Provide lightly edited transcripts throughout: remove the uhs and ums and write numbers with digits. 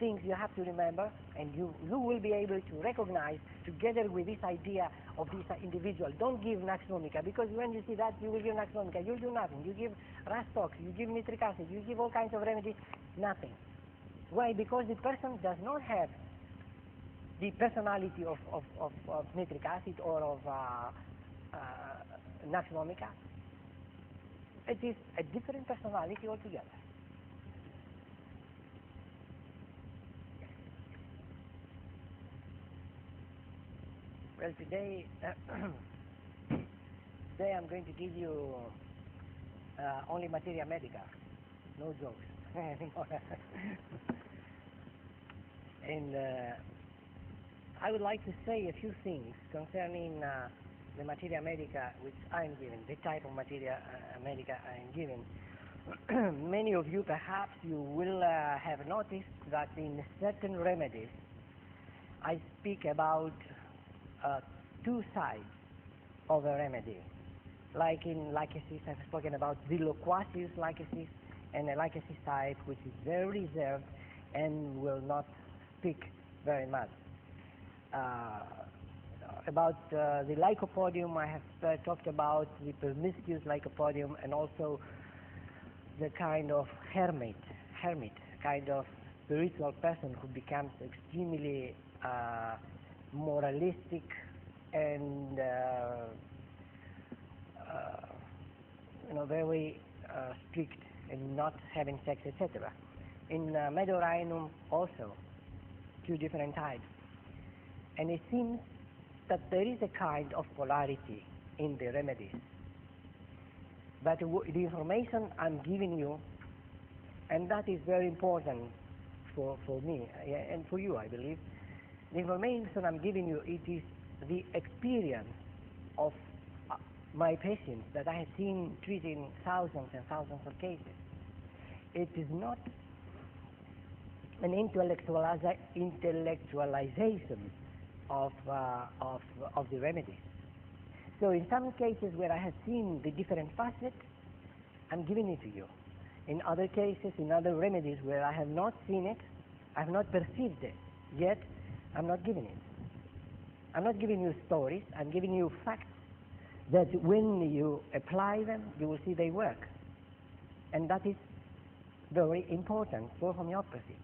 things you have to remember, and you will be able to recognize together with this idea of this individual. Don't give Nux vomica, because when you see that, you will give Nux vomica. You'll do nothing. You give Rastox, you give nitric acid, you give all kinds of remedies, nothing. Why? Because the person does not have the personality of nitric acid or of Nux vomica. It is a different personality altogether. Well, today I'm going to give you only materia medica, no jokes anymore. And I would like to say a few things concerning the materia medica which I'm giving, the type of materia medica I'm giving. Many of you, perhaps, you will have noticed that in certain remedies I speak about two sides of a remedy. Like in lycosis, I've spoken about the loquacious lycosis and a lycosis type which is very reserved and will not speak very much. About the lycopodium, I have talked about the promiscuous lycopodium and also the kind of hermit kind of spiritual person who becomes extremely moralistic and very strict in not having sex, etc. In Medorhinum also, two different types. And it seems that there is a kind of polarity in the remedies. But the information I'm giving you, and that is very important for me and for you, I believe, the information I'm giving you, it is the experience of my patients that I have seen treating thousands and thousands of cases. It is not an intellectualization of the remedies. So in some cases where I have seen the different facets, I'm giving it to you. In other cases, in other remedies where I have not seen it, I have not perceived it, yet I'm not giving it. I'm not giving you stories, I'm giving you facts that when you apply them, you will see they work. And that is very important for homeopathy.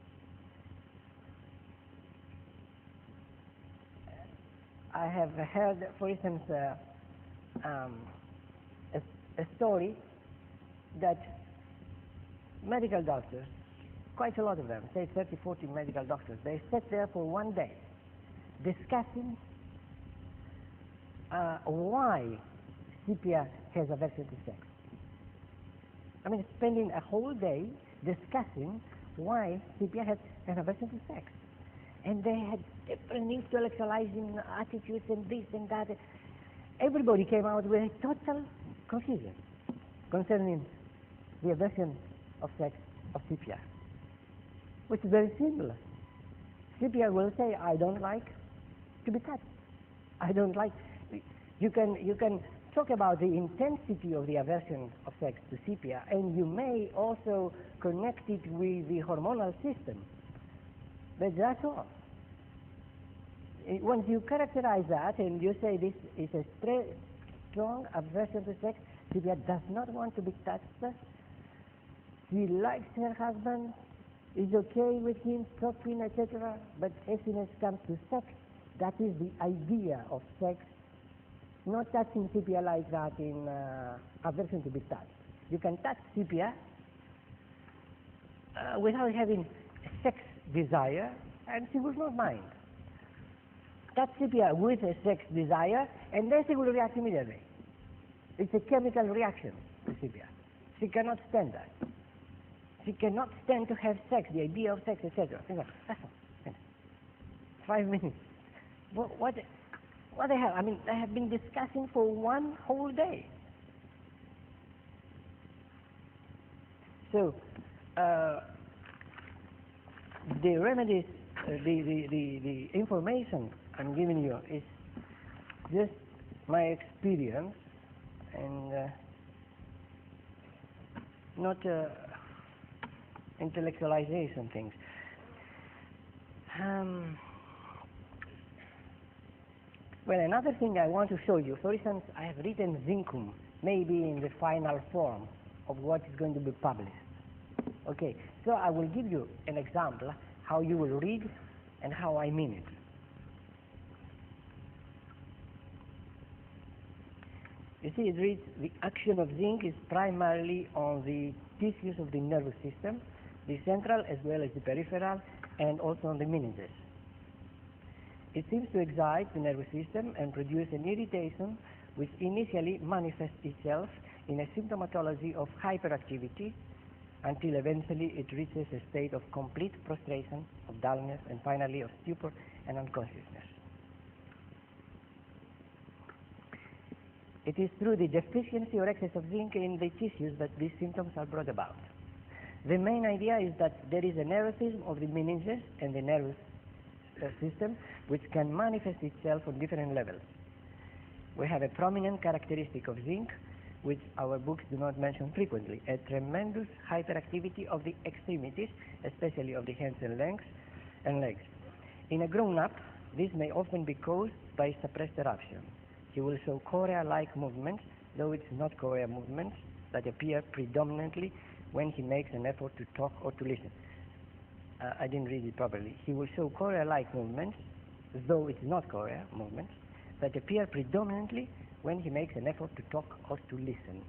I have heard, for instance, a story that medical doctors, quite a lot of them, say 30, 40 medical doctors, they sat there for one day discussing why sepia has aversion to sex. I mean, spending a whole day discussing why sepia has an aversion to sex. And they had different intellectualizing attitudes and this and that. Everybody came out with a total confusion concerning the aversion of sex of sepia, which is very simple. Sepia will say, I don't like to be touched. I don't like. You can talk about the intensity of the aversion of sex to sepia, and you may also connect it with the hormonal system. But that's all. Once you characterize that and you say this is a strong aversion to sex, sepia does not want to be touched. She likes her husband, is okay with him, talking, etc. But as soon as it comes to sex, that is the idea of sex. Not touching sepia like that in aversion to be touched. You can touch sepia without having sex desire, and she will not mind. Touch sepia with a sex desire, and then she will react immediately. It's a chemical reaction to sepia. She cannot stand that. She cannot stand to have sex, the idea of sex, etc. That's all. 5 minutes. What they have? I mean, they have been discussing for one whole day. So, the remedies, the information I'm giving you is just my experience and not intellectualization things. Um, well, another thing I want to show you, for instance, I have written Zincum, maybe in the final form of what is going to be published. Okay, so I will give you an example how you will read and how I mean it. You see, it reads, the action of zinc is primarily on the tissues of the nervous system, the central as well as the peripheral, and also on the meninges. It seems to excite the nervous system and produce an irritation which initially manifests itself in a symptomatology of hyperactivity until eventually it reaches a state of complete prostration, of dullness, and finally of stupor and unconsciousness. It is through the deficiency or excess of zinc in the tissues that these symptoms are brought about. The main idea is that there is a nervosism of the meninges and the nervous system which can manifest itself on different levels. We have a prominent characteristic of zinc which our books do not mention frequently, a tremendous hyperactivity of the extremities, especially of the hands and legs. In a grown-up, this may often be caused by suppressed eruption. He will show chorea-like movements, though it's not chorea movements that appear predominantly when he makes an effort to talk or to listen. I didn't read it properly. He will show chorea-like movements, though it's not chorea movements, that appear predominantly when he makes an effort to talk or to listen.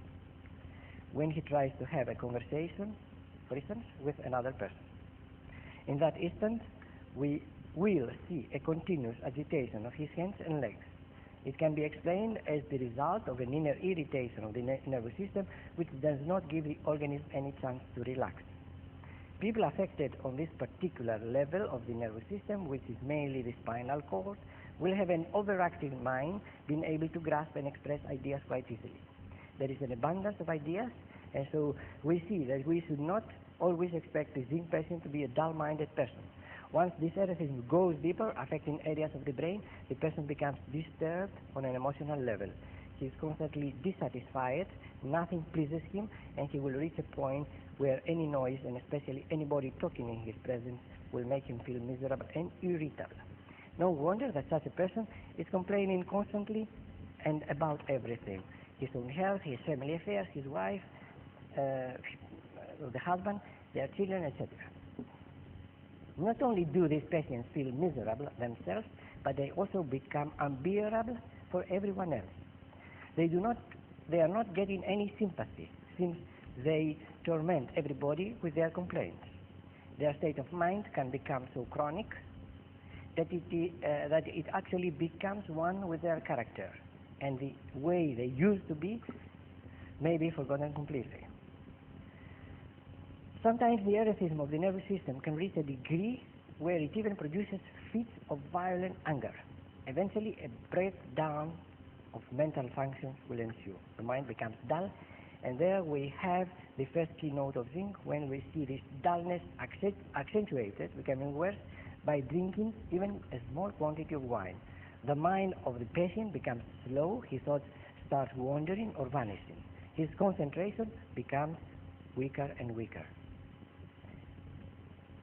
When he tries to have a conversation, for instance, with another person. In that instant, we will see a continuous agitation of his hands and legs. It can be explained as the result of an inner irritation of the nervous system which does not give the organism any chance to relax. People affected on this particular level of the nervous system, which is mainly the spinal cord, will have an overactive mind, being able to grasp and express ideas quite easily. There is an abundance of ideas, and so we see that we should not always expect the zinc patient to be a dull-minded person. Once this erraticism goes deeper, affecting areas of the brain, the person becomes disturbed on an emotional level. He is constantly dissatisfied, nothing pleases him, and he will reach a point where any noise, and especially anybody talking in his presence, will make him feel miserable and irritable. No wonder that such a person is complaining constantly and about everything. His own health, his family affairs, his wife, the husband, their children, etc. Not only do these patients feel miserable themselves, but they also become unbearable for everyone else. They are not getting any sympathy, since they torment everybody with their complaints. Their state of mind can become so chronic that it actually becomes one with their character, and the way they used to be may be forgotten completely. Sometimes the erraticism of the nervous system can reach a degree where it even produces fits of violent anger. Eventually, a breakdown of mental functions will ensue. The mind becomes dull, and there we have the first keynote of zinc when we see this dullness accentuated, becoming worse, by drinking even a small quantity of wine. The mind of the patient becomes slow, his thoughts start wandering or vanishing. His concentration becomes weaker and weaker.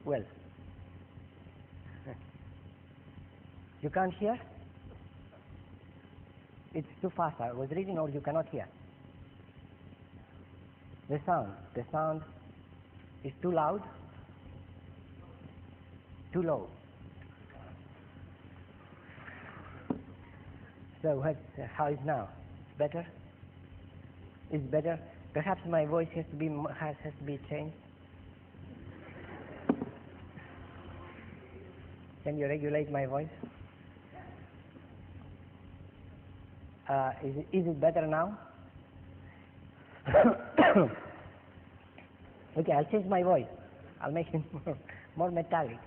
Well, you can't hear? It's too fast. I was reading, or you cannot hear. The sound is too loud, too low. So how is now? Better? It's better? Perhaps my voice has to be changed. Can you regulate my voice? Is it better now? Okay, I'll change my voice. I'll make it more metallic.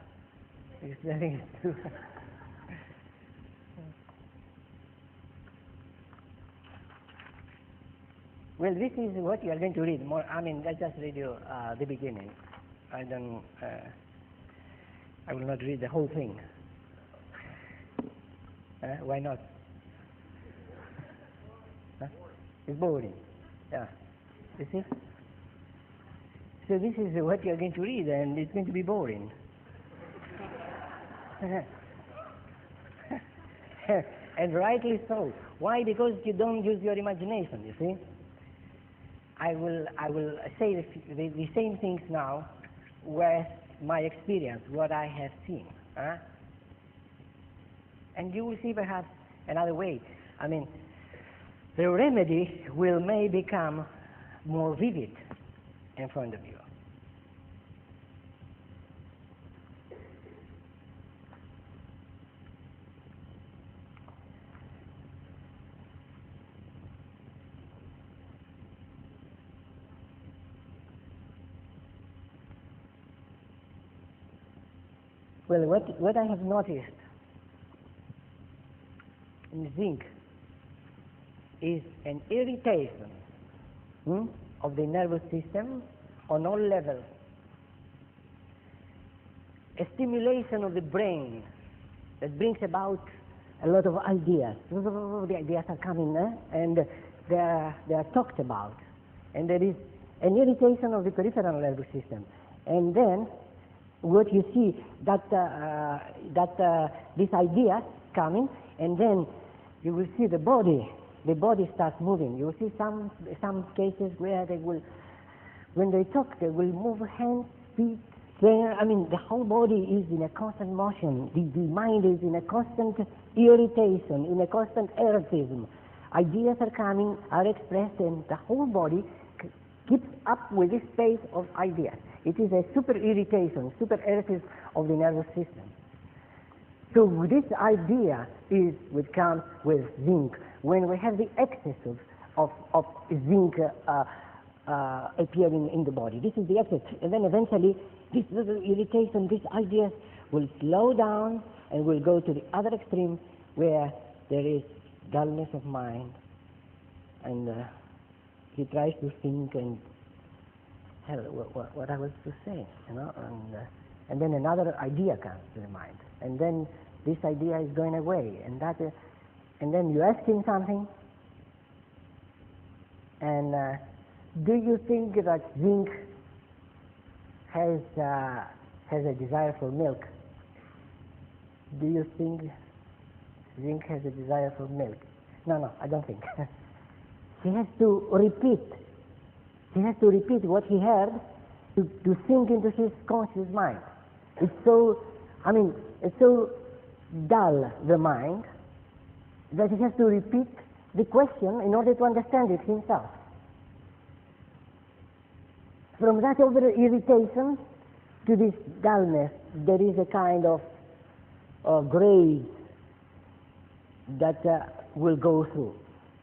Well, this is what you are going to read. Let's just read you the beginning. I will not read the whole thing. Why not? It's boring. Yeah. You see? So this is what you are going to read, and it's going to be boring. And rightly so. Why? Because you don't use your imagination, you see. I will say the same things now with my experience, what I have seen. And you will see perhaps another way. I mean, the remedy may become more vivid in front of you. Well, what I have noticed in zinc is an irritation of the nervous system on all levels, a stimulation of the brain that brings about a lot of ideas. The ideas are coming and they are talked about, and there is an irritation of the peripheral nervous system, and then what you see that these ideas coming, and then you will see the body starts moving. You will see some cases where they will, when they talk, they will move hands, feet. I mean, the whole body is in a constant motion. The mind is in a constant irritation, in a constant erotism. Ideas are coming, are expressed, and the whole body keeps up with this pace of ideas. It is a super irritation, super erotism of the nervous system. So this idea is what comes with zinc. When we have the excess of zinc appearing in the body, this is the excess. And then eventually this little irritation, these ideas will slow down and will go to the other extreme where there is dullness of mind, and he tries to think and hell, what I was to say, you know, and then another idea comes to the mind, and then this idea is going away, and then you ask him something, and do you think that zinc has a desire for milk? Do you think zinc has a desire for milk? No, I don't think. He has to repeat. He has to repeat what he heard to sink into his conscious mind. It's so dull, the mind, that he has to repeat the question in order to understand it himself. From that over irritation to this dullness, there is a kind of grade that will go through.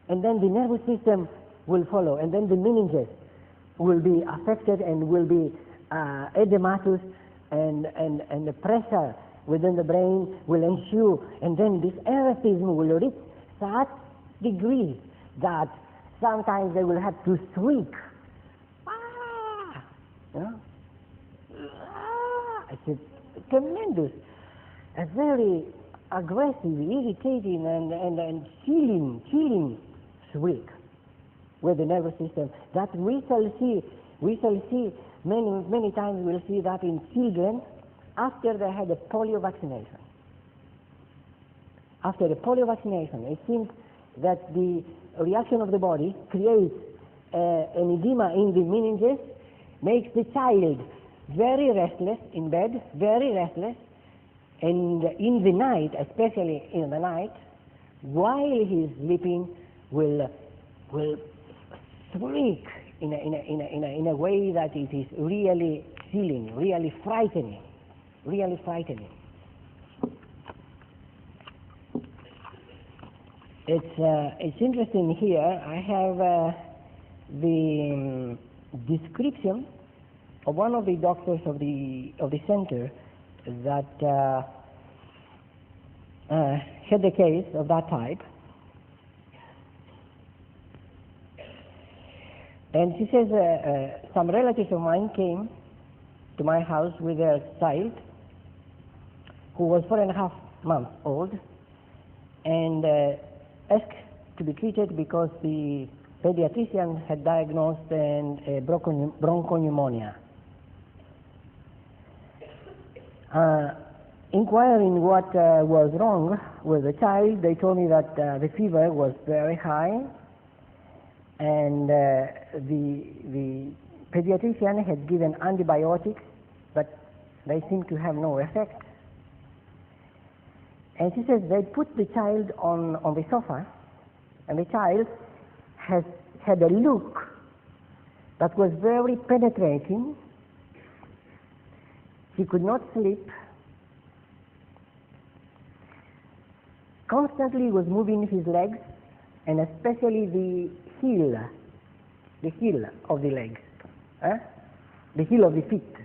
And then the nervous system will follow, and then the meninges will be affected and will be edematous, and the pressure within the brain will ensue, and then this erotism will reach such degrees that sometimes they will have to shriek. You know? It's tremendous, a very aggressive, irritating, and chilling shriek with the nervous system that we shall see many times. We'll see that in children after they had a polio vaccination. After the polio vaccination, it seems that the reaction of the body creates an edema in the meninges, makes the child very restless in bed, very restless, and in the night, especially in the night, while he is sleeping, will shriek in a way that it is really chilling, really frightening. It's interesting here. I have the description of one of the doctors of the center that had a case of that type, and she says some relatives of mine came to my house with their child who was 4.5 months old, and asked to be treated because the pediatrician had diagnosed bronchopneumonia. inquiring what was wrong with the child, they told me that the fever was very high, and the pediatrician had given antibiotics, but they seemed to have no effect. And she says they put the child on the sofa, and the child had a look that was very penetrating. He could not sleep. Constantly was moving his legs, and especially the heel of the legs, the heel of the feet.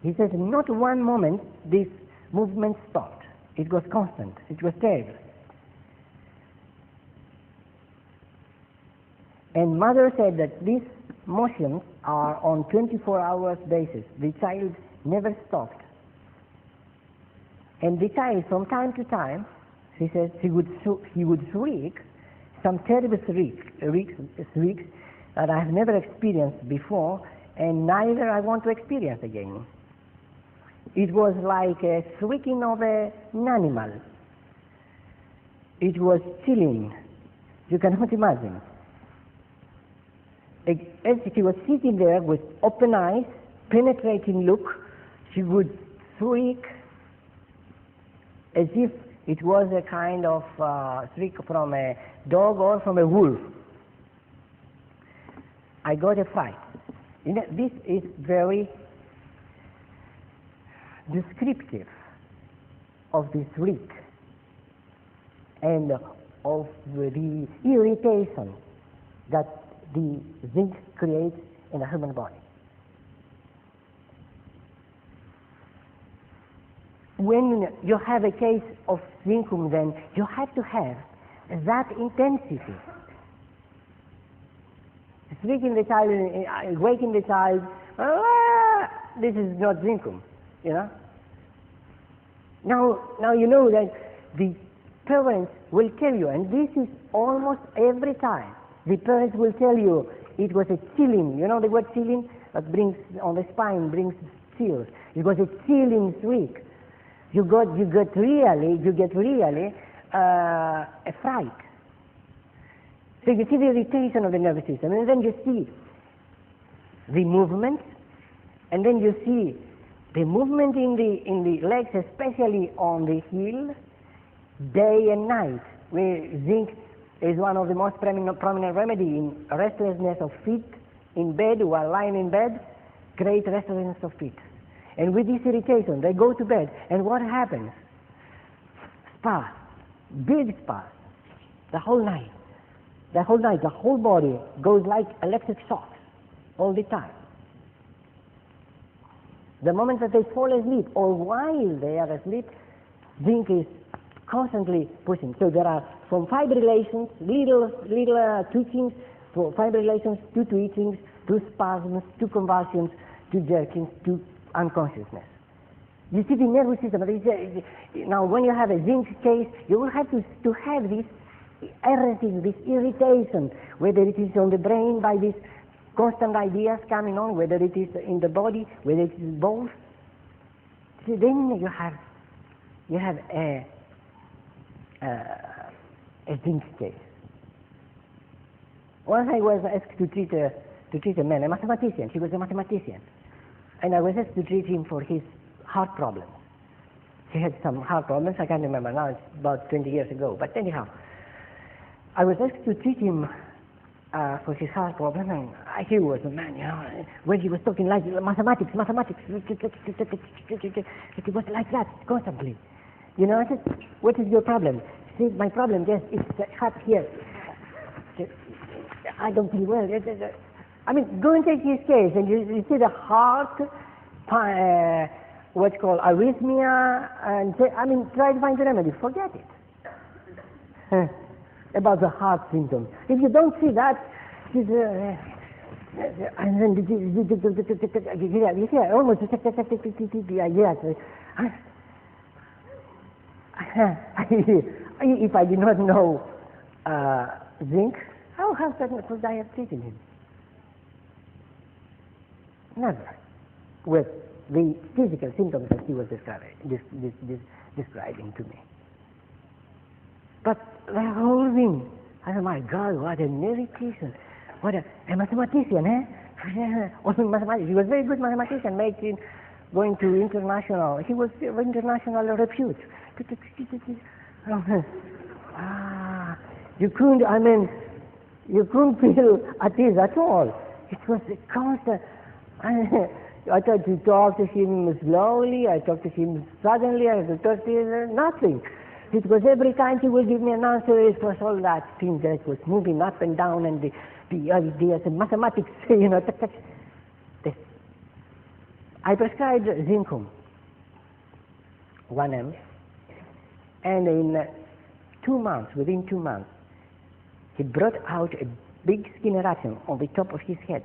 He says not one moment this movement stopped. It was constant. It was terrible. And mother said that these motions are on 24 hours basis. The child never stopped. And the child, from time to time, she says he would shriek, some terrible shrieks that I have never experienced before, and neither I want to experience again. It was like a shrieking of an animal. It was chilling. You cannot imagine. As she was sitting there with open eyes, penetrating look, she would shriek as if it was a kind of shriek from a dog or from a wolf. I got a fright. You know, this is very descriptive of the shriek and of the irritation that the zinc creates in the human body. When you have a case of zincum, then you have to have that intensity. Shrieking the child, waking the child, this is not zincum, you know. Now you know that the parents will tell you, and this is almost every time, the parents will tell you it was a chilling, you know the word chilling? That brings, on the spine, brings chills. It was a chilling shriek. You get really a fright. So you see the irritation of the nervous system, and then you see the movement, and then you see the movement in the legs, especially on the heel, day and night, where zinc is one of the most prominent remedy in restlessness of feet in bed, while lying in bed, great restlessness of feet. And with this irritation, they go to bed, and what happens? Spasm, big spasm, the whole night. The whole body goes like electric shocks all the time. The moment that they fall asleep, or while they are asleep, zinc is constantly pushing. So there are from fibrillations, little twitchings, from fibrillations to twitchings, to spasms, to convulsions, to jerkings, to unconsciousness. You see the nervous system. Now, when you have a zinc case, you will have to have this erratic, this irritation, whether it is on the brain by these constant ideas coming on, whether it is in the body, whether it is both. See, then you have a zinc case. Once I was asked to treat a man, a mathematician. He was a mathematician, and I was asked to treat him for his heart problems. He had some heart problems. I can't remember now. It's about 20 years ago. But anyhow, I was asked to treat him for his heart problem, and he was a man, you know, when he was talking like mathematics, it was like that constantly. You know, I said, what is your problem? He said, my problem, yes, it's heart here. I don't feel well. I mean, go and take his case, and you see the heart, what's called arrhythmia, and try to find the remedy. Forget it. About the heart symptoms. If you don't see that, and then you see almost if I did not know zinc, how could I have treated him? Never. With the physical symptoms that he was describing to me. But the whole thing, I said, my God, what an irritation. What a mathematician, eh? Also mathematics. He was a very good mathematician, going to international. He was of international repute. You couldn't feel at ease at all. It was a constant. I tried to talk to him slowly, I talked to him suddenly, I talked to him, nothing. It was every time he would give me an answer, it was all that thing that was moving up and down, and the ideas and mathematics, you know. I prescribed Zincum, 1 m, and in 2 months, within 2 months, he brought out a big skin eruption on the top of his head.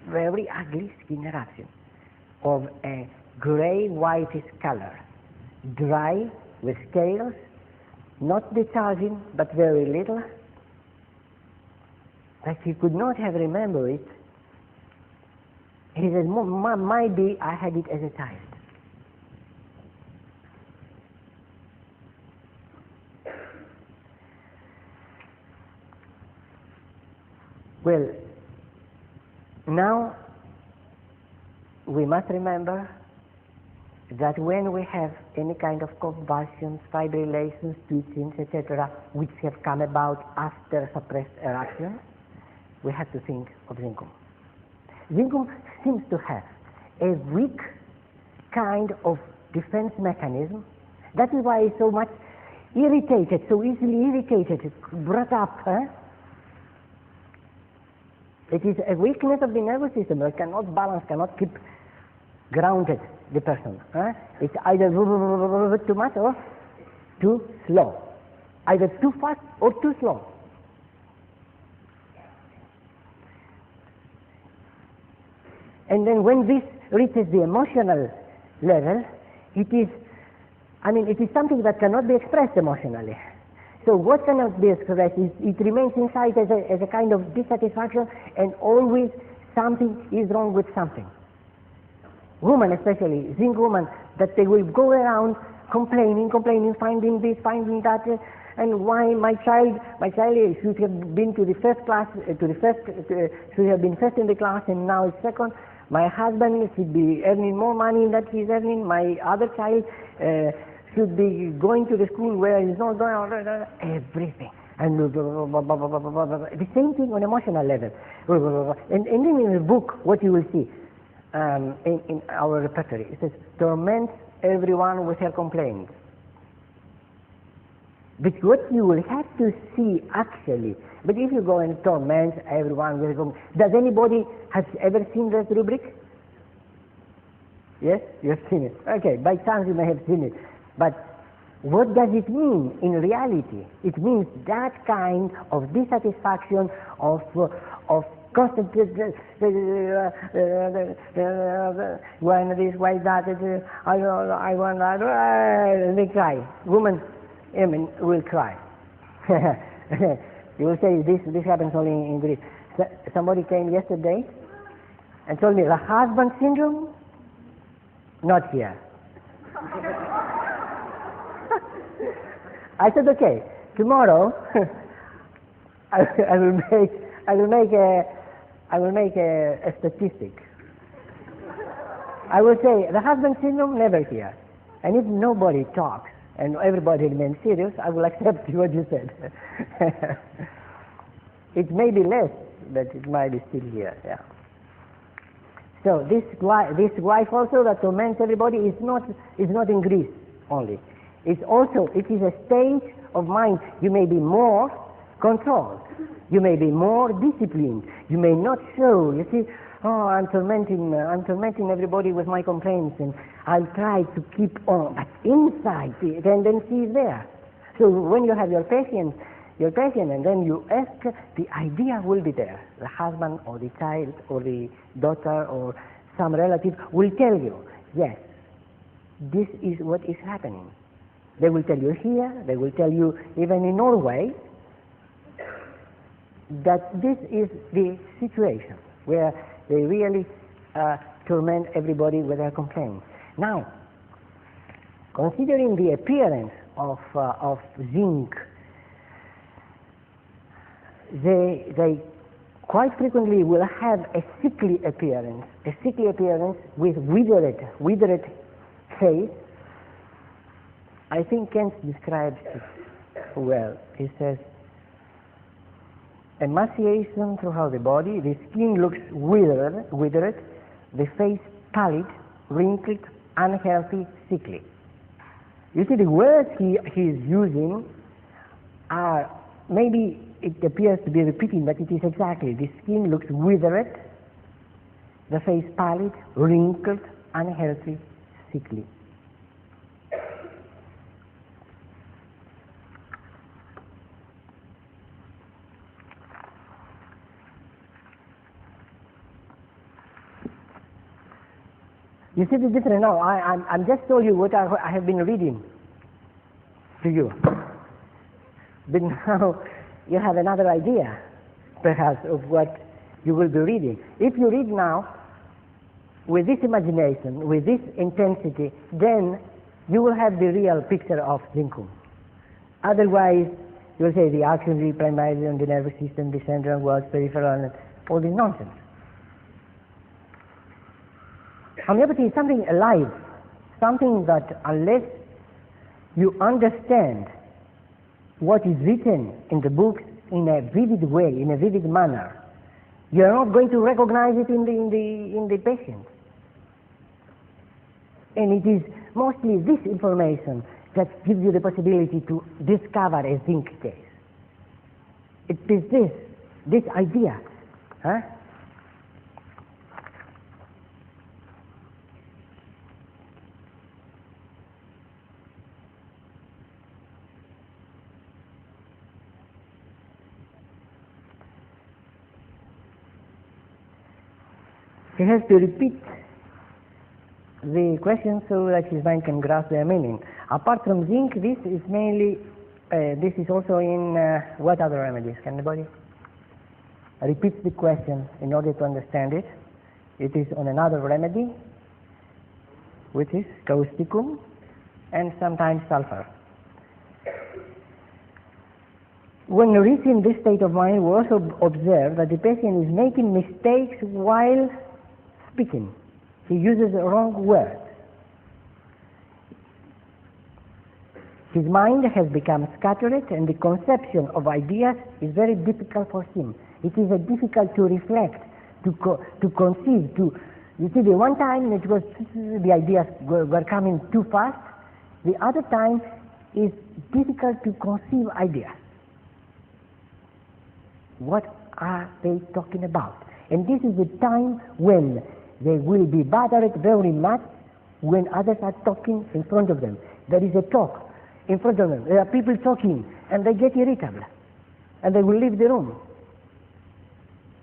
Very ugly skin eruption of a gray-whitish color, dry, with scales, not discharging, but very little. But he could not have remembered it. He said, might be I had it as a child. Well, now we must remember that when we have any kind of convulsions, fibrillations, twitchings, etc., which have come about after suppressed eruptions, we have to think of Zincum. Zincum seems to have a weak kind of defense mechanism. That is why it's so much irritated, so easily irritated, brought up. It is a weakness of the nervous system that cannot balance, cannot keep grounded the person. It's either too much or too slow. Either too fast or too slow. And then when this reaches the emotional level, it is something that cannot be expressed emotionally. So what cannot be expressed is it remains inside as a kind of dissatisfaction, and always something is wrong with something. Women especially, zinc women, that they will go around complaining, finding this, finding that, and why my child should have been to the first class, should have been first in the class and now is second. My husband should be earning more money than he's earning. My other child should be going to the school where he's not going, everything. And the same thing on emotional level. And then in the book, what you will see in our repertory, it says, torments everyone with her complaints. But what you will have to see actually, but if you go and torment everyone with complaints, does anybody has ever seen that rubric? Yes, you have seen it. Okay, by chance you may have seen it. But what does it mean in reality? It means that kind of dissatisfaction, of constant when this, why that, I want that, and they cry. Women, will cry. You will say this happens only in Greece. Somebody came yesterday and told me the husband syndrome, not here. I said, okay, tomorrow I will make a statistic. I will say the husband syndrome never here, and if nobody talks and everybody remains serious, I will accept what you said. It may be less, but it might be still here. Yeah. So this wife also that torments everybody is not in Greece only. It is a state of mind. You may be more controlled. You may be more disciplined. You may not show. You see, I'm tormenting everybody with my complaints, and I'll try to keep on. But inside, the tendency is there. So when you have your patient, and then you ask, the idea will be there. The husband or the child or the daughter or some relative will tell you, yes, this is what is happening. They will tell you here, they will tell you even in Norway, that this is the situation where they really torment everybody with their complaints. Now, considering the appearance of zinc, they quite frequently will have a sickly appearance with withered face. I think Kent describes it well. He says, emaciation throughout the body, the skin looks withered, the face pallid, wrinkled, unhealthy, sickly. You see, the words he is using are, maybe it appears to be repeating, but it is exactly, the skin looks withered, the face pallid, wrinkled, unhealthy, sickly. You see the difference now. I'm just told you what I have been reading to you. But now you have another idea, perhaps, of what you will be reading. If you read now with this imagination, with this intensity, then you will have the real picture of Zincum. Otherwise, you will say the axillary, primary, and the nervous system, the central, words, peripheral, and all this nonsense. Homeopathy is something alive, something that unless you understand what is written in the books in a vivid way, in a vivid manner, you are not going to recognize it in the patient. And it is mostly this information that gives you the possibility to discover a zinc case. It is this idea. Huh? He has to repeat the question so that his mind can grasp their meaning. Apart from zinc, this is mainly, this is also in what other remedies? Can anybody repeat the question in order to understand it? It is on another remedy, which is causticum and sometimes sulfur. When reaching this state of mind, we also observe that the patient is making mistakes while speaking. He uses the wrong words. His mind has become scattered and the conception of ideas is very difficult for him. It is difficult to reflect, to conceive, you see, the one time it was, the ideas were coming too fast, the other time is difficult to conceive ideas. What are they talking about? And this is the time when they will be bothered very much when others are talking in front of them. There is a talk in front of them. There are people talking and they get irritable and they will leave the room.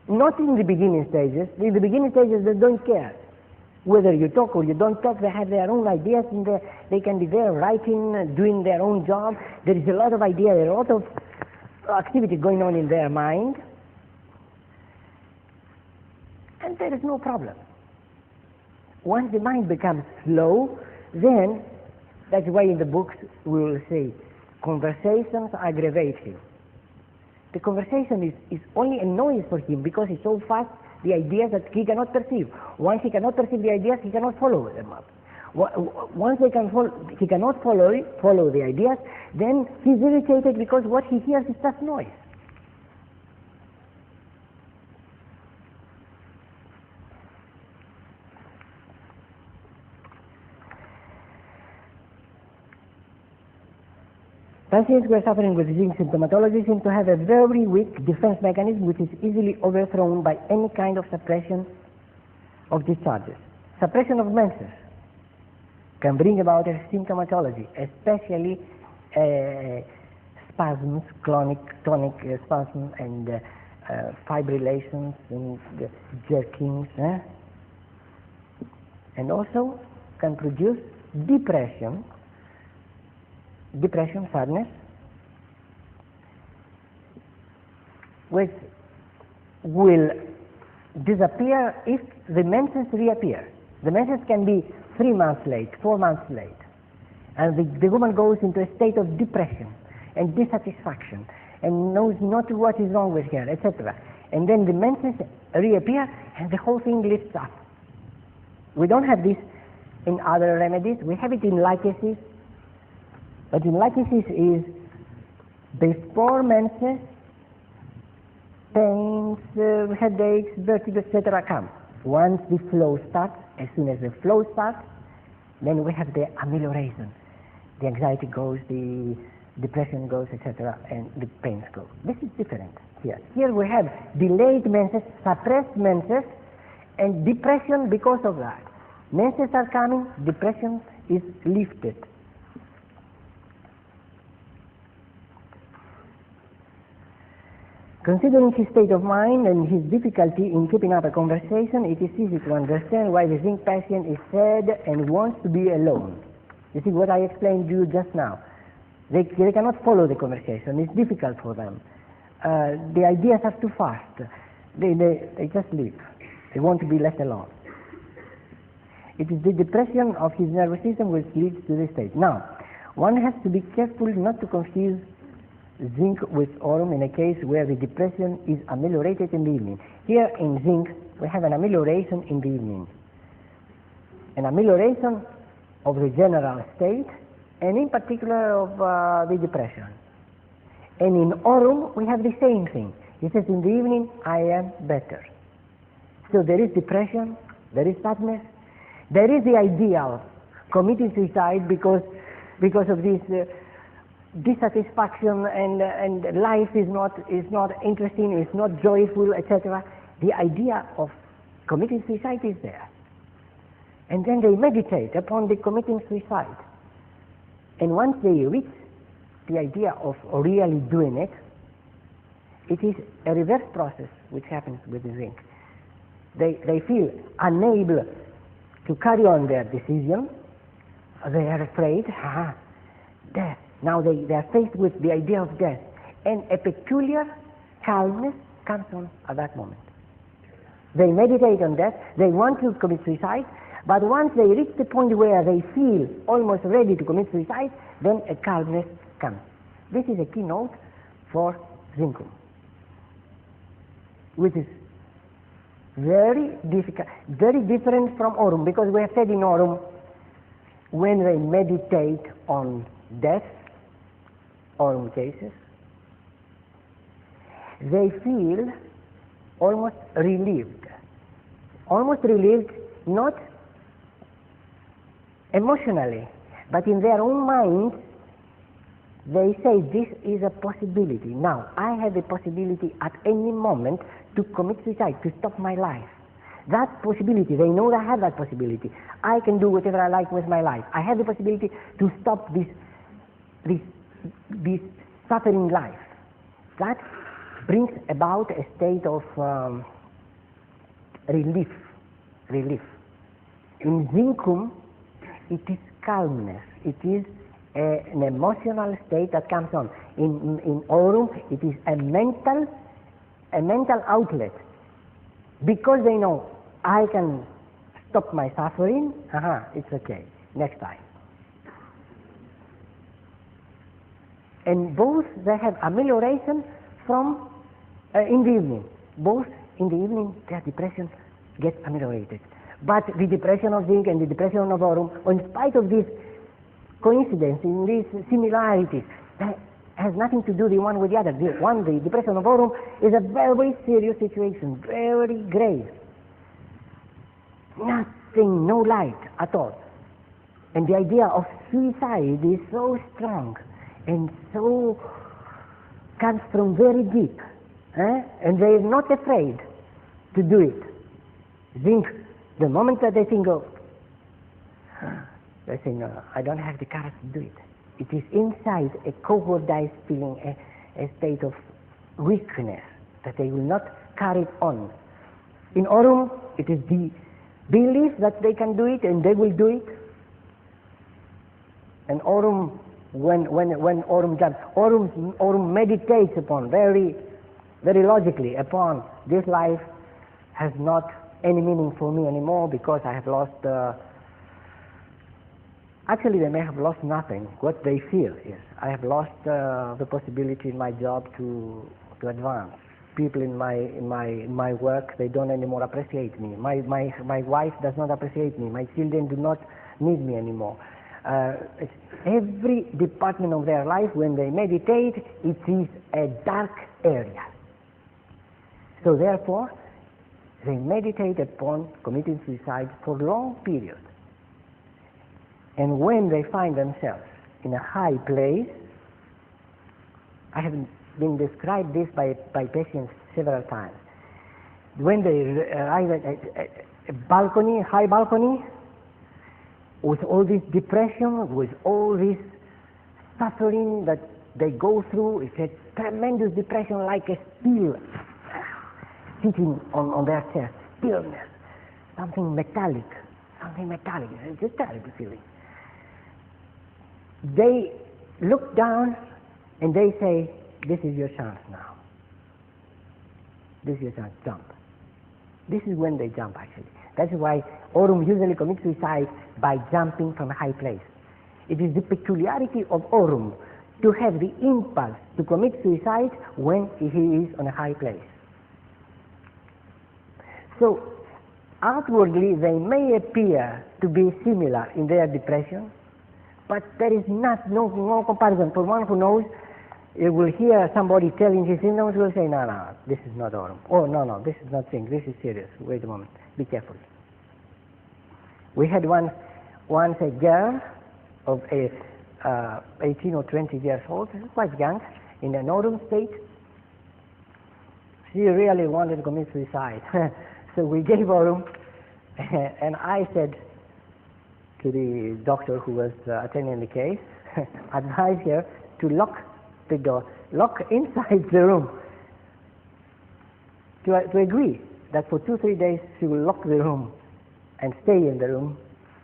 Not in the beginning stages. In the beginning stages they don't care whether you talk or you don't talk. They have their own ideas and they can be there writing, doing their own job. There is a lot of ideas, a lot of activity going on in their mind, and there is no problem. Once the mind becomes slow, then, that's why in the books we will say, conversations aggravate him. The conversation is only a noise for him because it's so fast, the ideas that he cannot perceive. Once he cannot perceive the ideas, he cannot follow them up. Once he cannot follow the ideas, then he's irritated because what he hears is just noise. Patients who are suffering with zinc symptomatology seem to have a very weak defense mechanism which is easily overthrown by any kind of suppression of discharges. Suppression of menses can bring about a symptomatology, especially spasms, tonic spasms, and fibrillations and jerkings, and also can produce depression, sadness, which will disappear if the menses reappear. The menses can be 3 months late, 4 months late. And the woman goes into a state of depression and dissatisfaction and knows not what is wrong with her, etc. And then the menses reappear and the whole thing lifts up. We don't have this in other remedies. We have it in lycosis. But in lycosis is before menses, pains, headaches, vertigo, etc. come. Once the flow starts, as soon as the flow starts, then we have the amelioration. The anxiety goes, the depression goes, etc., and the pains go. This is different here. Here we have delayed menses, suppressed menses, and depression because of that. Menses are coming, depression is lifted. Considering his state of mind and his difficulty in keeping up a conversation, it is easy to understand why the zinc patient is sad and wants to be alone. You see what I explained to you just now. They cannot follow the conversation. It's difficult for them. The ideas are too fast. They just leave. They want to be left alone. It is the depression of his nervous system which leads to this state. Now, one has to be careful not to confuse zinc with aurum in a case where the depression is ameliorated in the evening. Here in zinc, we have an amelioration in the evening. An amelioration of the general state, and in particular of the depression. And in aurum, we have the same thing. He says, in the evening, I am better. So there is depression, there is sadness, there is the idea of committing suicide because of this dissatisfaction and life is not interesting, is not joyful, etc. The idea of committing suicide is there. And then they meditate upon the committing suicide. And once they reach the idea of really doing it, it is a reverse process which happens with the zinc. They feel unable to carry on their decision. They are afraid, death. Now they are faced with the idea of death. And a peculiar calmness comes on at that moment. They meditate on death, they want to commit suicide, but once they reach the point where they feel almost ready to commit suicide, then a calmness comes. This is a keynote for Zincum, which is very different from aurum, because we have said in aurum, when they meditate on death, aurum cases, they feel almost relieved. Almost relieved, not emotionally, but in their own minds, they say this is a possibility. Now, I have a possibility at any moment to commit suicide, to stop my life. That possibility, they know I have that possibility. I can do whatever I like with my life. I have the possibility to stop this suffering life. That brings about a state of relief. In Zincum, it is calmness. It is an emotional state that comes on. In aurum, it is a mental outlet. Because they know I can stop my suffering, it's okay, next time. And both, they have amelioration from in the evening. Both in the evening, their depression gets ameliorated. But the depression of zinc and the depression of aurum, in spite of this coincidence, in these similarities, has nothing to do the one with the other. The depression of aurum is a very serious situation, very grave. Nothing, no light at all. And the idea of suicide is so strong and so comes from very deep. And they are not afraid to do it. Zinc, the moment that they think of, they say, no, I don't have the courage to do it. It is inside a cowardized feeling, a state of weakness that they will not carry it on. In aurum, it is the belief that they can do it and they will do it. And aurum, when aurum jumps, aurum meditates upon very logically upon this life has not any meaning for me anymore because I have lost. Actually, they may have lost nothing. What they feel is I have lost the possibility in my job to advance. People in my work, they don't anymore appreciate me. My wife does not appreciate me. My children do not need me anymore. Every department of their life, when they meditate, it is a dark area. So therefore, they meditate upon committing suicide for long periods. And when they find themselves in a high place, I have been described this by patients several times. When they arrive at a balcony, high balcony, with all this depression, with all this suffering that they go through, it's a tremendous depression, like a steel sitting on their chest, stillness, something metallic, it's a terrible feeling. They look down and they say, this is your chance now. This is your chance, jump. This is when they jump, actually. That's why Aurum usually commits suicide by jumping from a high place. It is the peculiarity of Aurum to have the impulse to commit suicide when he is on a high place. So, outwardly they may appear to be similar in their depression, but there is no comparison. For one who knows, you will hear somebody telling his symptoms, will say, no, this is not Aurum. Oh, no, this is not thing, this is serious. Wait a moment, be careful. We had once a girl of 18 or 20 years old, quite young, in an Aurum state. She really wanted to commit suicide. So we gave Aurum, and I said to the doctor who was attending the case, advise her to lock the door, lock inside the room, to agree that for 2-3 days she will lock the room and stay in the room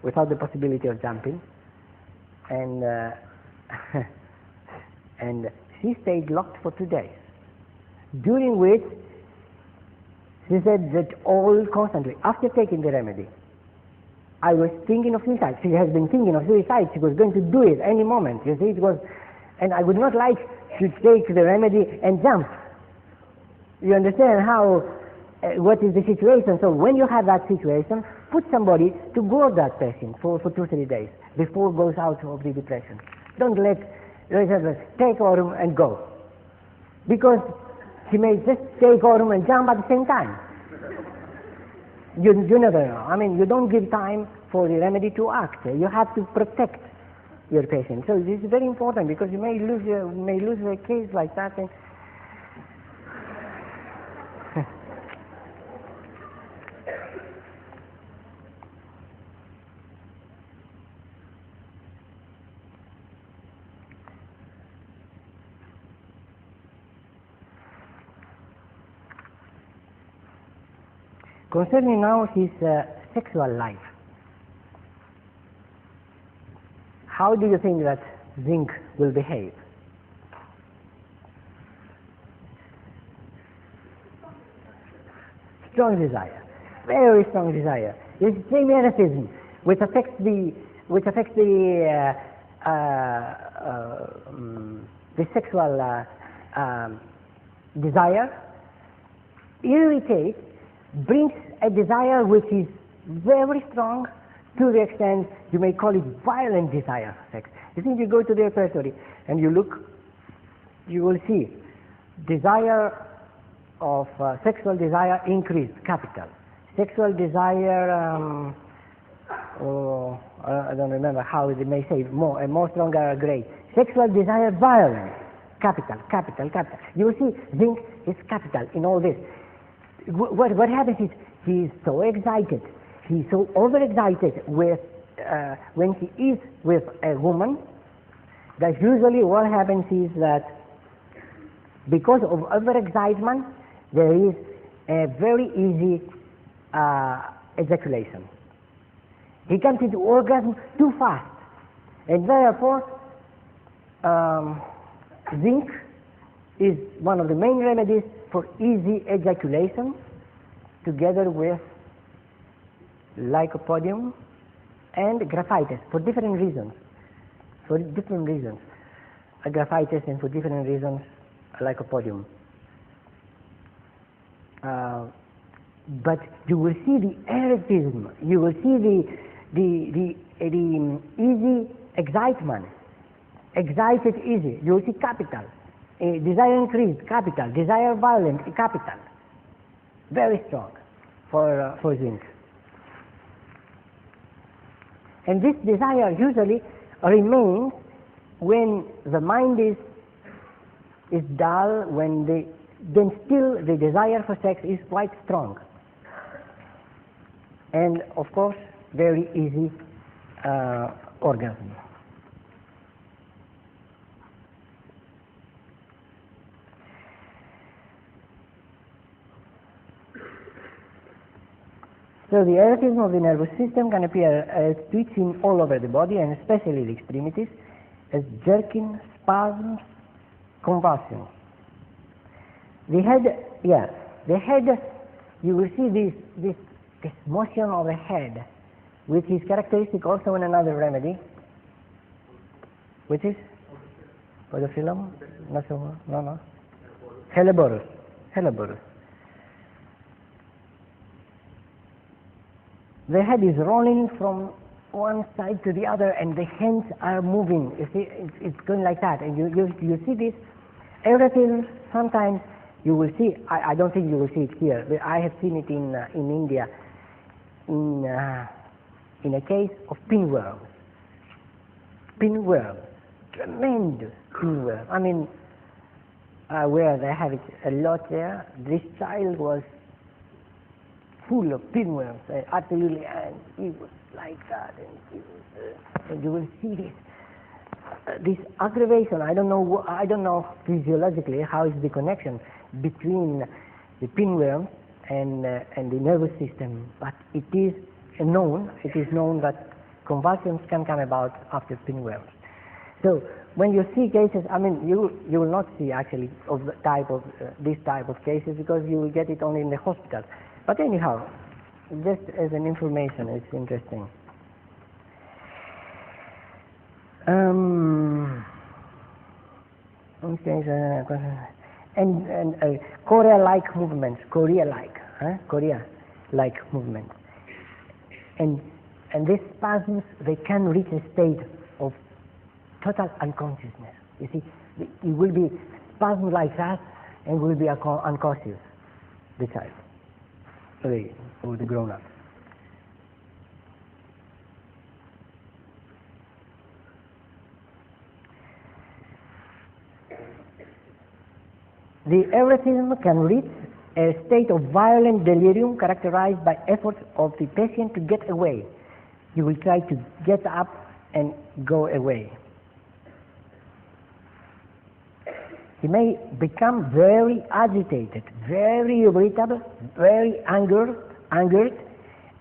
without the possibility of jumping. And and she stayed locked for 2 days, during which she said that all constantly, after taking the remedy, I was thinking of suicide. She has been thinking of suicide. She was going to do it any moment. You see, it was, and I would not like to take the remedy and jump. You understand how, what is the situation? So when you have that situation, put somebody to guard that patient for 2-3 days before it goes out of the depression. Don't let take Aurum and go, because he may just take Aurum and jump at the same time. You never know. I mean, you don't give time for the remedy to act. You have to protect your patient. So this is very important, because you may lose a case like that. And concerning now his sexual life, how do you think that zinc will behave? Strong desire, very strong desire. It's semi-erotism, which affects the sexual desire, irritates, brings a desire which is very strong, to the extent you may call it violent desire for sex. You think you go to the repertory and you look, you will see desire of sexual desire increased, capital. Sexual desire, I don't remember how they may say, more stronger, great. Sexual desire violent, capital. You will see zinc is capital in all this. What happens is he is so excited, he is so overexcited with when he is with a woman, that usually what happens is that because of overexcitement there is a very easy ejaculation. He comes into orgasm too fast, and therefore zinc is one of the main remedies for easy ejaculation, together with lycopodium and graphitis for different reasons. Graphitis, and for different reasons lycopodium. But you will see the erotism, you will see the easy excitement, excited easy, you will see capital, desire increased, capital, desire violent, capital, very strong for zinc. And this desire usually remains when the mind is dull, then still the desire for sex is quite strong. And of course, very easy orgasm. So the erotism of the nervous system can appear as twitching all over the body, and especially the extremities, as jerking, spasms, convulsions. The head, you will see this motion of the head, which is characteristic also in another remedy, which is podophyllum? No. Helleborus. The head is rolling from one side to the other, and the hands are moving. You see, it's going like that, and you see this. Everything sometimes you will see. I don't think you will see it here, but I have seen it in India, in a case of pinworms. Tremendous pinworms. I mean, where they have it a lot there. This child was full of pinworms, absolutely, and he was like that, and you will see this aggravation. I don't know physiologically how is the connection between the pinworm and the nervous system, but it is known that convulsions can come about after pinworms. So when you see cases, I mean, you will not see actually of the this type of cases, because you will get it only in the hospital. But anyhow, just as an information, it's interesting. And chorea-like movements, and these spasms, they can reach a state of total unconsciousness. You see, it will be spasms like that, and will be unconscious, the child, or the grown-up. The erotism can reach a state of violent delirium characterized by efforts of the patient to get away. You will try to get up and go away. He may become very agitated, very irritable, very angered,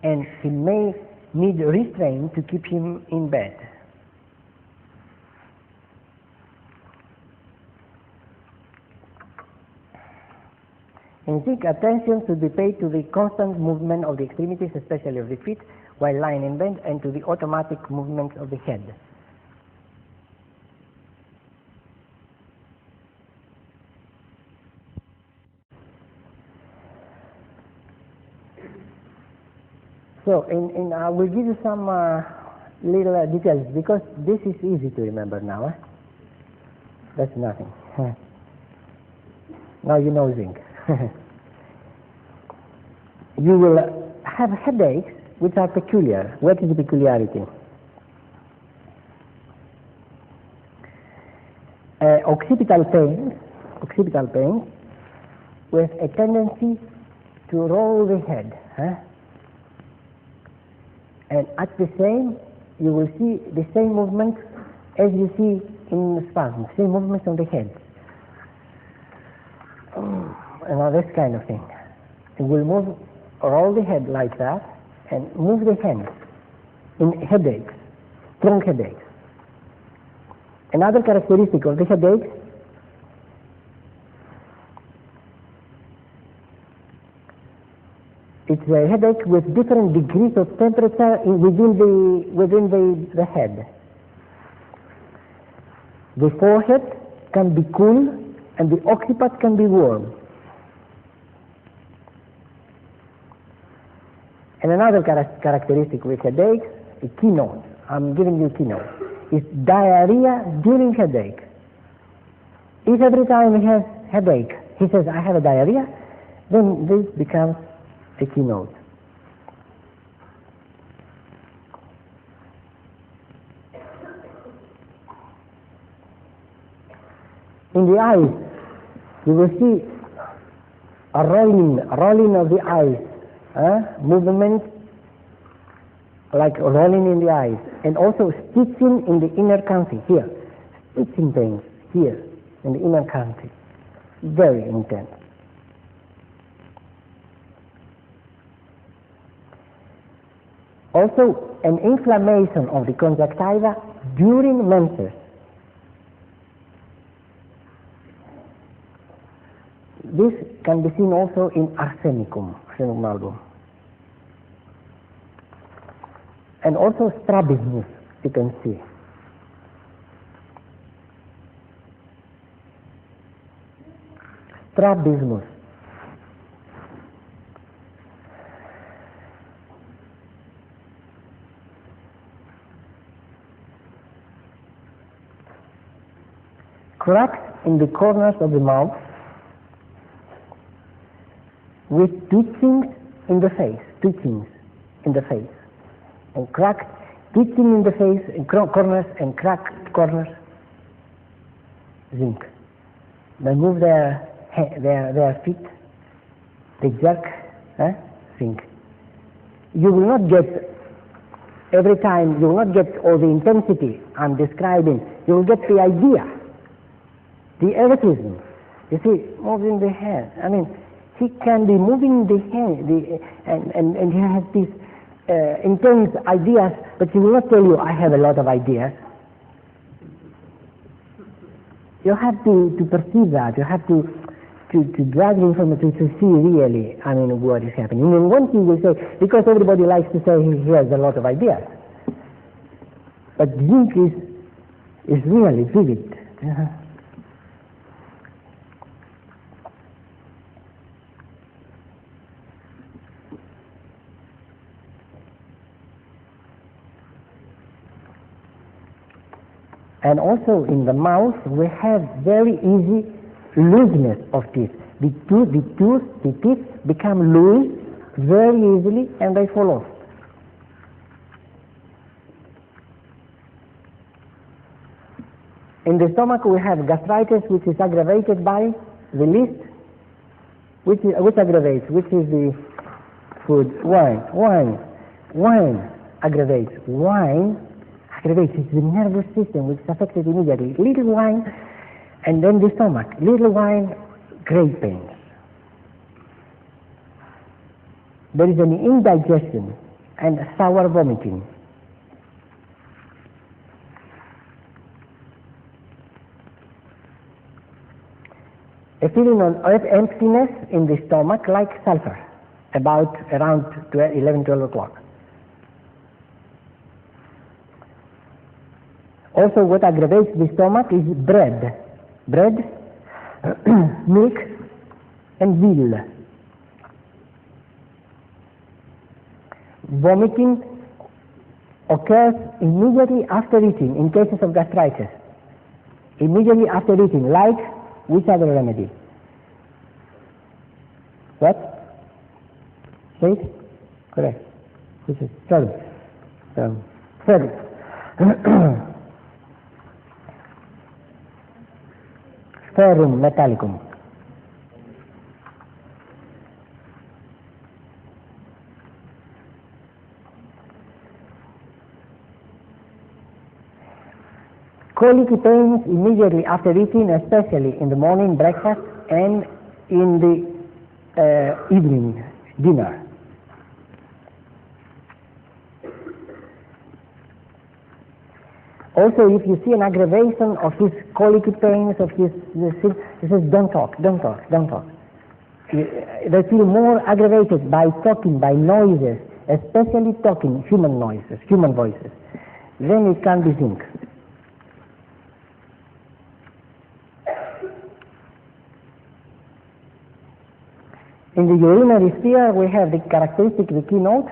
and he may need restraint to keep him in bed. In zinc, attention should be paid to the constant movement of the extremities, especially of the feet, while lying in bed, and to the automatic movements of the head. So, I will give you some little details, because this is easy to remember now. That's nothing. Now you know zinc. You will have headaches which are peculiar. What is the peculiarity? Occipital pain with a tendency to roll the head. And at the same, you will see the same movement as you see in spasm, same movements on the head. And this kind of thing. It will roll the head like that, and move the hands in headaches, strong headaches. Another characteristic of the headaches It's a headache with different degrees of temperature within the head. The forehead can be cool and the occiput can be warm. And another characteristic with headache, a keynote, I'm giving you a keynote, is diarrhea during headache. If every time he has headache, he says, I have a diarrhea, then this becomes a keynote. In the eyes, you will see a rolling of the eyes, movement like rolling in the eyes, and also stitching in the inner cavity, here, stitching things here in the inner cavity, very intense. Also, an inflammation of the conjunctiva during menses. This can be seen also in arsenicum album. And also strabismus, you can see. Strabismus. Cracks in the corners of the mouth with twitchings in the face, and cracked twitching in the face, in corners and cracked corners. Zinc. They move their feet, they jerk, zinc. You will not get every time, you will not get all the intensity I'm describing. You will get the idea, the erethism. You see, moving the hand. I mean, he can be moving the hand, and he has these intense ideas, but he will not tell you, I have a lot of ideas. You have to perceive that. You have to drag the information to see really, I mean, what is happening. And one thing will say, because everybody likes to say he has a lot of ideas, but zinc is really vivid. And also in the mouth we have very easy looseness of teeth. The teeth become loose very easily and they fall off. In the stomach we have gastritis, which is aggravated by the list, which aggravates, which is the food, wine aggravates, it's the nervous system which is affected immediately. Little wine, and then the stomach. Little wine, great pains. There is an indigestion and sour vomiting. A feeling of emptiness in the stomach like sulfur, around 11-12 o'clock. Also, what aggravates the stomach is bread, milk, and veal. Vomiting occurs immediately after eating in cases of gastritis. Immediately after eating, like which other remedy? What? Say it? Correct. Which is third. Ferrum metallicum. Colicky pains immediately after eating, especially in the morning breakfast and in the evening dinner. Also, if you see an aggravation of his colicky pains, of his he says, don't talk. they feel more aggravated by talking, by noises, especially talking, human noises, human voices. Then it can be zinc. In the urinary sphere, we have the characteristic, the keynote,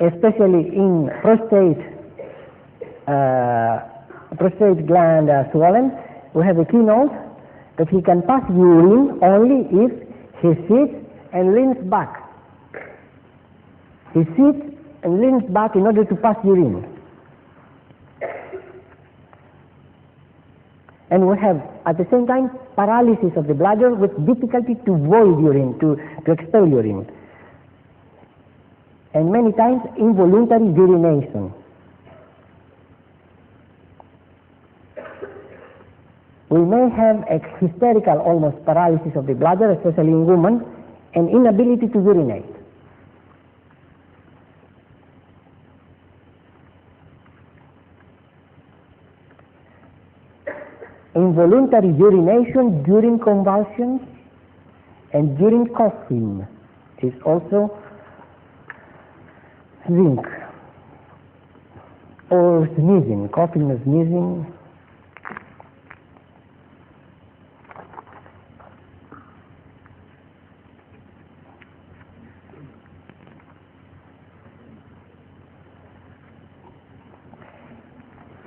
especially in prostate gland swollen. We have the keynote that he can pass urine only if he sits and leans back. He sits and leans back in order to pass urine. And we have, at the same time, paralysis of the bladder with difficulty to void urine, to expel urine. And many times, involuntary urination. We may have a hysterical almost paralysis of the bladder, especially in women, and inability to urinate. Involuntary urination during convulsions and during coughing is also zinc. Or sneezing, coughing and sneezing.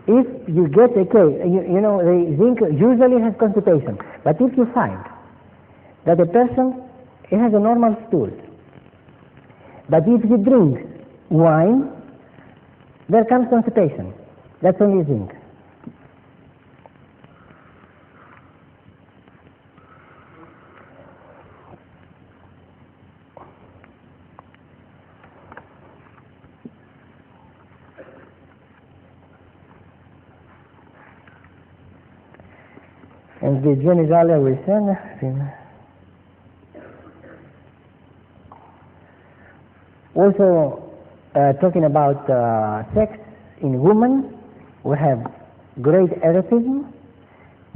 If you get a case, you know, the zinc usually has constipation, but if you find that a person has a normal stool, but if he drinks wine, there comes constipation. That's only zinc. And the genitalia we said. Also, talking about sex in women, we have great erotism,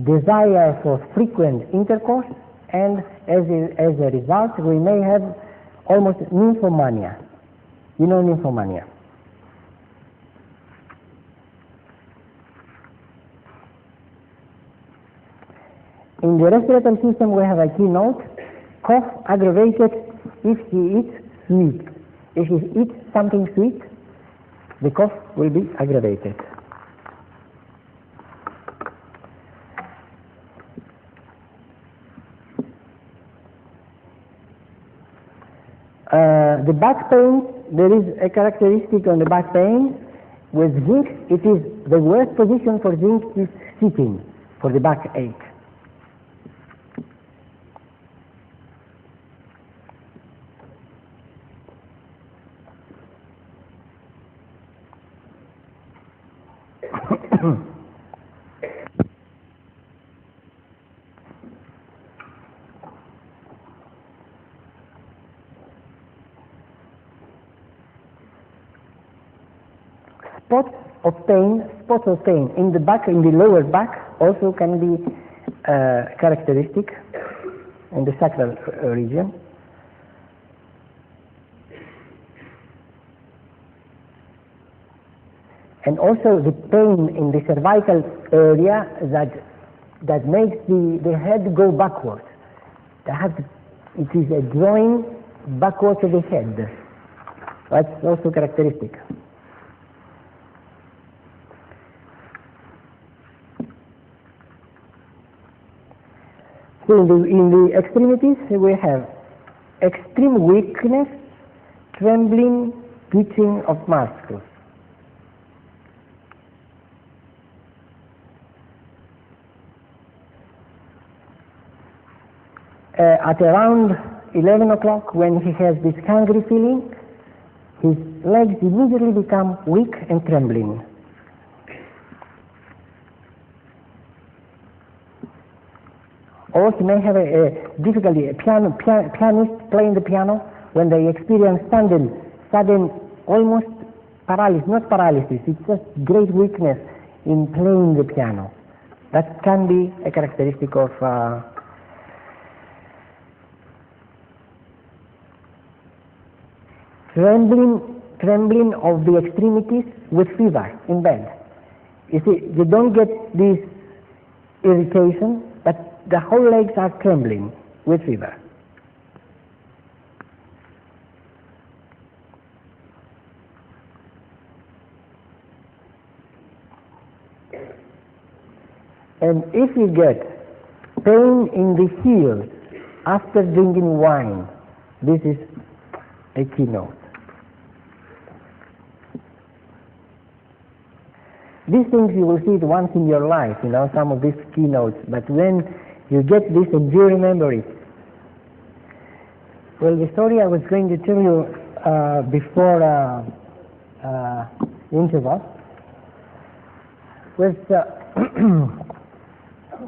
desire for frequent intercourse, and as a result, we may have almost nymphomania. You know nymphomania. In the respiratory system, we have a keynote: cough aggravated if he eats sweet. If he eats something sweet, the cough will be aggravated. The back pain, there is a characteristic on the back pain. With zinc, it is the worst position for zinc is sitting for the back ache. Spots of pain in the back, in the lower back, also can be characteristic in the sacral region. And also the pain in the cervical area that makes the head go backwards. It is a drawing backwards of the head. That's also characteristic. So in the extremities, we have extreme weakness, trembling, twitching of muscles. At around 11 o'clock, when he has this hungry feeling, his legs immediately become weak and trembling. Or he may have a difficulty, pianist playing the piano, when they experience sudden almost paralysis, not paralysis, it's just great weakness in playing the piano. That can be a characteristic of trembling of the extremities with fever in bed. You see, you don't get this irritation, but the whole legs are trembling with fever. And if you get pain in the heels after drinking wine, this is a keynote. These things you will see it once in your life, some of these keynotes, but when you get this and you remember it. Well, the story I was going to tell you before the interval was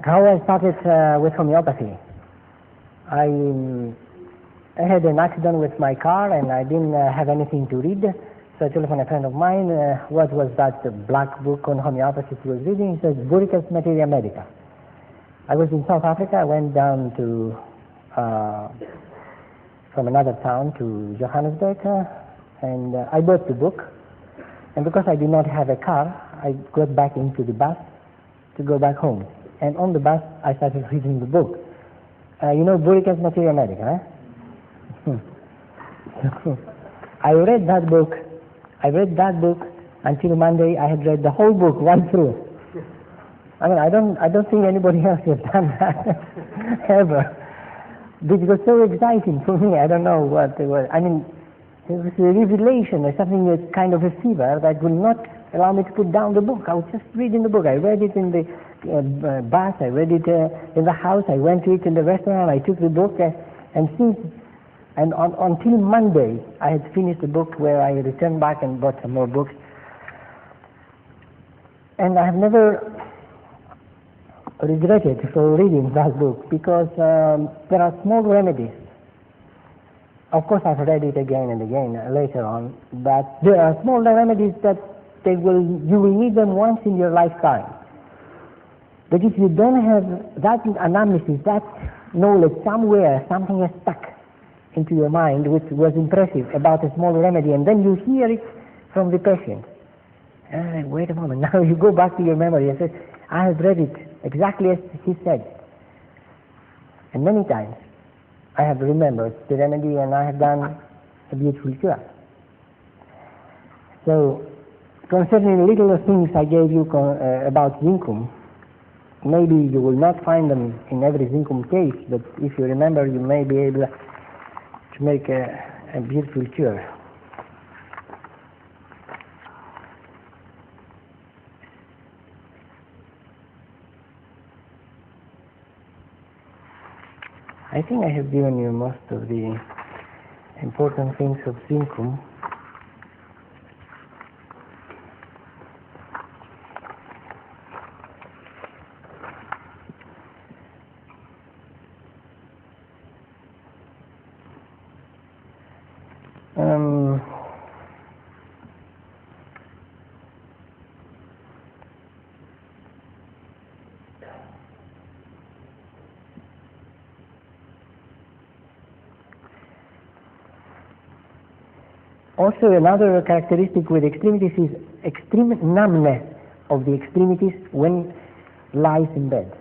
how I started with homeopathy. I had an accident with my car and I didn't have anything to read, so I telephoned a friend of mine. What was that black book on homeopathy he was reading? He says, Buricus Materia Medica. I was in South Africa. I went down to from another town to Johannesburg, and I bought the book. And because I did not have a car, I got back into the bus to go back home. And on the bus, I started reading the book. Buricus Materia Medica, I read that book. Until Monday. I had read the whole book right through. I mean, I don't think anybody else has done that ever. It was so exciting for me. I don't know what it was. I mean, it was a revelation, or something, a kind of a fever that would not allow me to put down the book. I was just reading the book. I read it in the bus. I read it in the house. I went to it in the restaurant. I took the book, until Monday, I had finished the book, where I returned back and bought some more books. And I have never regretted for reading that book, because there are small remedies. Of course, I've read it again and again later on, but there are small remedies that you will need them once in your lifetime. But if you don't have that analysis, that knowledge, somewhere something has stuck into your mind which was impressive about a small remedy, and then you hear it from the patient. Wait a moment, now you go back to your memory and say, I have read it exactly as he said. And many times I have remembered the remedy and I have done a beautiful cure. So, concerning little things I gave you about Zincum, maybe you will not find them in every Zincum case, but if you remember, you may be able to make a beautiful cure. I think I have given you most of the important things of Zincum. Also, another characteristic with extremities is extreme numbness of the extremities when lies in bed.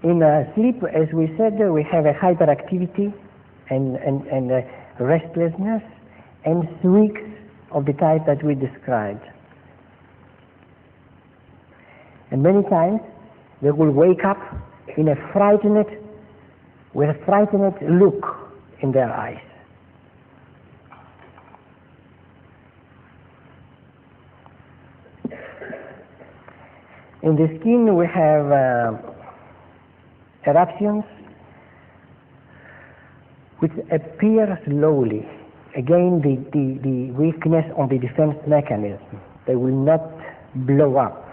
In sleep, as we said, we have a hyperactivity and restlessness and shrieks of the type that we described. And many times they will wake up with a frightened look in their eyes. In the skin we have eruptions which appear slowly. Again, the weakness on the defense mechanism. They will not blow up.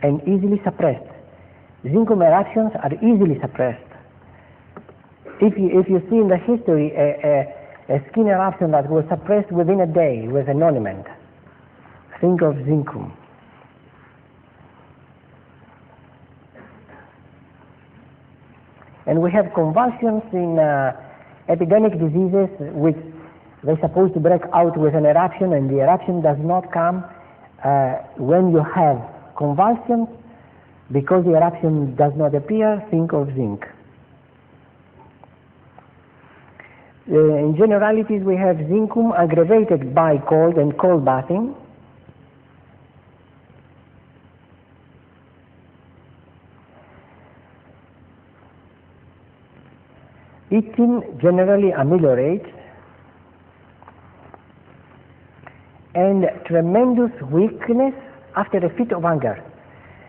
And easily suppressed. Zincum eruptions are easily suppressed. If you see in the history a skin eruption that was suppressed within a day with an ornament, Think of Zincum. And we have convulsions in epidemic diseases which they're supposed to break out with an eruption, and the eruption does not come when you have convulsions. Because the eruption does not appear, think of zinc. In generalities, we have zincum aggravated by cold and cold bathing. Itching generally ameliorates, and tremendous weakness after a fit of anger.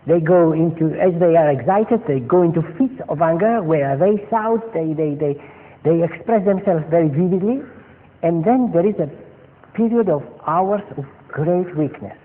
They go into, as they are excited, they go into fits of anger where they shout, they express themselves very vividly, and then there is a period of hours of great weakness.